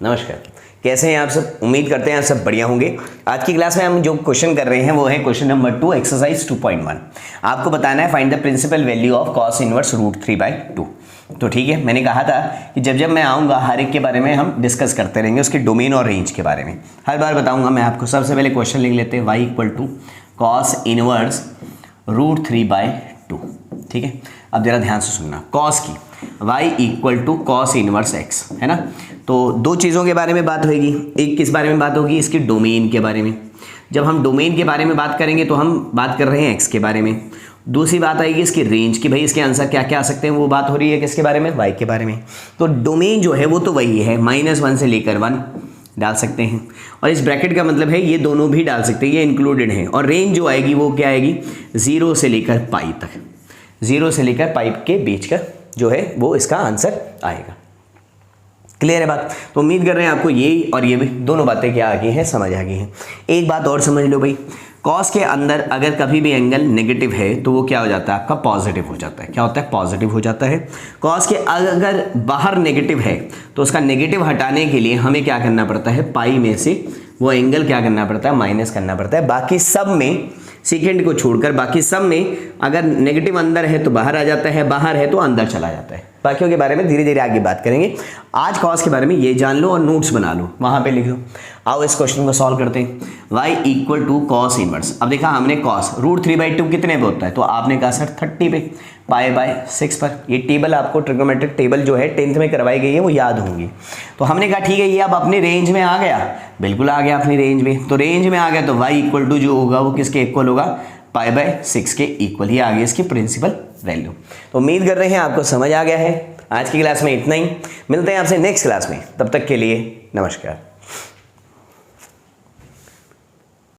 नमस्कार, कैसे हैं आप सब। उम्मीद करते हैं आप सब बढ़िया होंगे। आज की क्लास में हम जो क्वेश्चन कर रहे हैं वो है क्वेश्चन नंबर 2 एक्सरसाइज 2.1। आपको बताना है find the principal value of cos inverse √3/2। तो ठीक है, मैंने कहा था कि जब जब मैं आऊँगा हर एक के बारे में हम डिस्कस करते रहेंगे, उसके डोमेन और रेंज के बारे में हर बार बताऊँगा मैं आपको। सबसे पहले क्वेश्चन लिख लेते हैं y = cos इनवर्स √3/2। ठीक है, अब जरा ध्यान से सुनना। cos की y = cos इनवर्स x है ना। तो दो चीज़ों के बारे में बात होगी। एक किस बारे में बात होगी, इसके डोमेन के बारे में। जब हम डोमेन के बारे में बात करेंगे तो हम बात कर रहे हैं x के बारे में। दूसरी बात आएगी इसकी रेंज की, भाई इसके आंसर क्या क्या आ सकते हैं, वो बात हो रही है किसके बारे में, y के बारे में। तो डोमेन जो है वो तो वही है, -1 से लेकर 1 डाल सकते हैं, और इस ब्रैकेट का मतलब है ये दोनों भी डाल सकते हैं, ये इंक्लूडेड है। और रेंज जो आएगी वो क्या आएगी, 0 से लेकर पाई तक, 0 से लेकर पाई के बीच का जो है वो इसका आंसर आएगा। क्लियर है बात। तो उम्मीद कर रहे हैं आपको ये और ये भी दोनों बातें क्या आ गई हैं, समझ आ गई हैं। एक बात और समझ लो भाई, कॉस के अंदर अगर कभी भी एंगल नेगेटिव है तो वो क्या हो जाता है, आपका पॉजिटिव हो जाता है। क्या होता है, पॉजिटिव हो जाता है। कॉस के अगर बाहर नेगेटिव है तो उसका नेगेटिव हटाने के लिए हमें क्या करना पड़ता है, पाई में से वो एंगल क्या करना पड़ता है, माइनस करना पड़ता है। बाकी सब में, सेकेंड को छोड़कर बाकी सब में अगर नेगेटिव अंदर है तो बाहर आ जाता है, बाहर है तो अंदर चला जाता है। बाकियों के बारे में धीरे धीरे आगे बात करेंगे। आज कॉस के बारे में ये जान लो और नोट्स बना लो, वहाँ पे लिख लो। आओ इस क्वेश्चन को सॉल्व करते हैं। y = cos inverse. अब देखा हमने cos √3/2 कितने पे होता है, तो आपने कहा सर 30 पे, π/6 पर। ये टेबल आपको ट्रिग्नोमेट्रिक टेबल जो है 10th में करवाई गई है वो याद होंगी। तो हमने कहा ठीक है ये अब अपनी रेंज में आ गया, बिल्कुल आ गया अपनी रेंज में। तो रेंज में आ गया तो y = जो होगा वो किसके इक्वल होगा, π/6 के इक्वल। ये आ गया इसकी प्रिंसिपल वैल्यू। तो उम्मीद कर रहे हैं आपको समझ आ गया है। आज की क्लास में इतना ही, मिलते हैं आपसे नेक्स्ट क्लास में, तब तक के लिए नमस्कार।